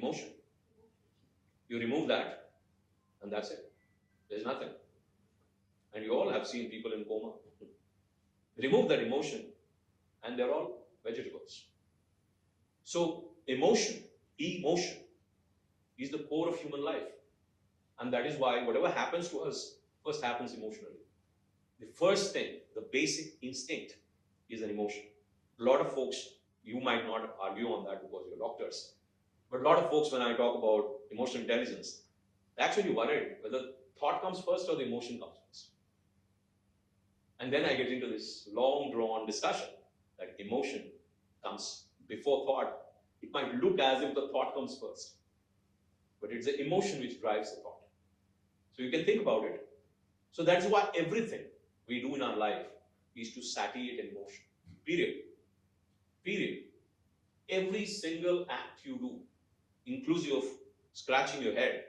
Emotion. You remove that, and that's it. There's nothing. And you all have seen people in coma. Remove that emotion, and they're all vegetables. So, emotion is the core of human life. And that is why whatever happens to us first happens emotionally. The first thing, the basic instinct, is an emotion. A lot of folks, you might not argue on that because you're doctors, but a lot of folks, when I talk about emotional intelligence, they're actually worried whether thought comes first or the emotion comes first. And then I get into this long drawn discussion that emotion comes before thought. It might look as if the thought comes first, but it's the emotion which drives the thought. So you can think about it. So that's why everything we do in our life is to satiate an emotion. Period. Period. Every single act you do, inclusive of scratching your head,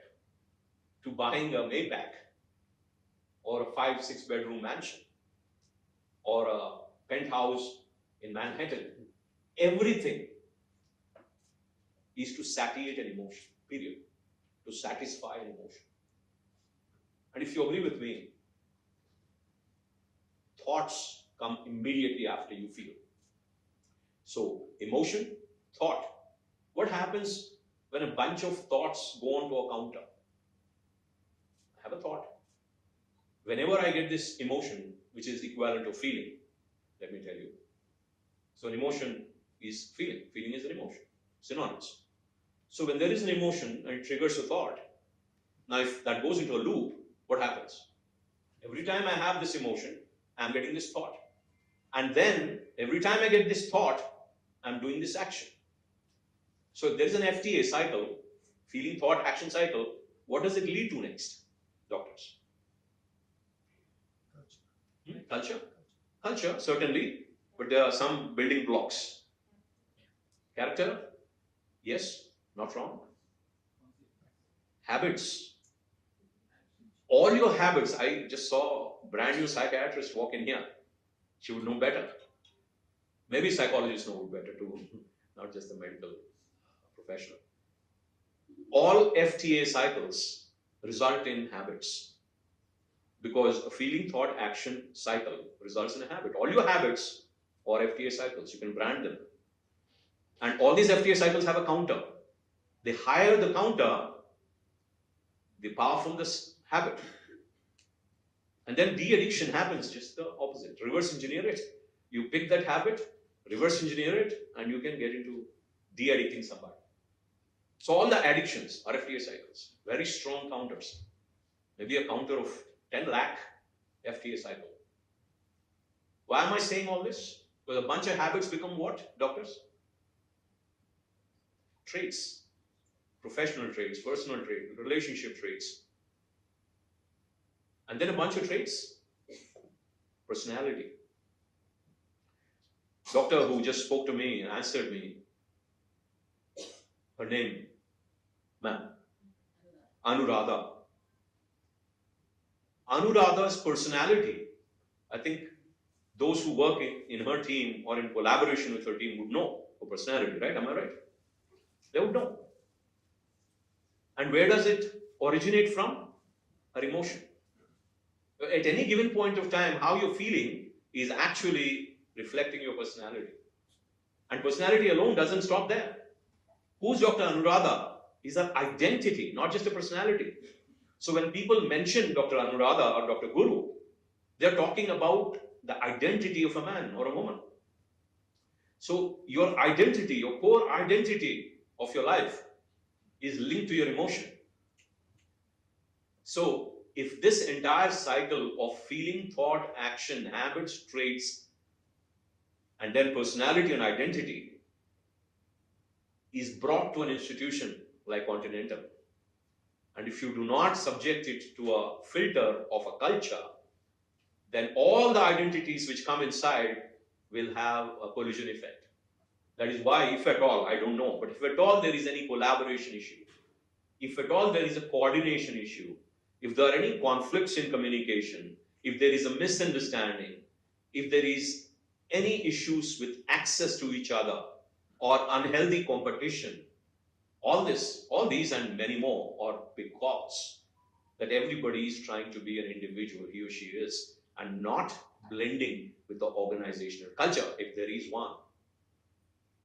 to buying a Maybach, or a 5-6 bedroom mansion, or a penthouse in Manhattan, everything is to satiate an emotion. Period. To satisfy an emotion. And if you agree with me, thoughts come immediately after you feel. So, emotion, thought. What happens when a bunch of thoughts go onto a counter? I have a thought. Whenever I get this emotion, which is equivalent to feeling, let me tell you. So, an emotion is feeling. Feeling is an emotion. Synonymous. So, when there is an emotion and it triggers a thought, now if that goes into a loop, what happens? Every time I have this emotion, I'm getting this thought. And then, every time I get this thought, I'm doing this action. So if there is an FTA cycle, feeling, thought, action cycle, what does it lead to next, doctors? Culture. Culture, certainly, but there are some building blocks. Character, yes, not wrong. Habits. All your habits. I just saw a brand new psychiatrist walk in here. She would know better. Maybe psychologists know better too, not just the medical professional. All FTA cycles result in habits, because a feeling, thought, action cycle results in a habit. All your habits are FTA cycles. You can brand them. And all these FTA cycles have a counter. The higher the counter, the powerful this habit. And then de-addiction happens just the opposite. Reverse engineer it. You pick that habit, reverse engineer it, and you can get into de-addicting somebody. So all the addictions are FTA cycles. Very strong counters. Maybe a counter of 10 lakh FTA cycle. Why am I saying all this? Because a bunch of habits become what, doctors? Traits. Professional traits, personal traits, relationship traits. And then a bunch of traits. Personality. Doctor who just spoke to me and answered me, her name, ma'am, Anuradha. Anuradha's personality, I think those who work in her team or in collaboration with her team would know her personality, right? Am I right? They would know. And where does it originate from? Her emotion. At any given point of time, how you're feeling is actually reflecting your personality. And personality alone doesn't stop there. Who's Dr. Anuradha? Is an identity, not just a personality. So when people mention Dr. Anuradha or Dr. Guru, they're talking about the identity of a man or a woman. So your identity, your core identity of your life is linked to your emotion. So if this entire cycle of feeling, thought, action, habits, traits, and then personality and identity is brought to an institution like Continental, and if you do not subject it to a filter of a culture, then all the identities which come inside will have a collision effect. That is why, if at all, I don't know, but if at all there is any collaboration issue, if at all there is a coordination issue, if there are any conflicts in communication, if there is a misunderstanding, if there is any issues with access to each other or unhealthy competition, All this, all these and many more are because that everybody is trying to be an individual, he or she is, and not blending with the organizational culture, if there is one.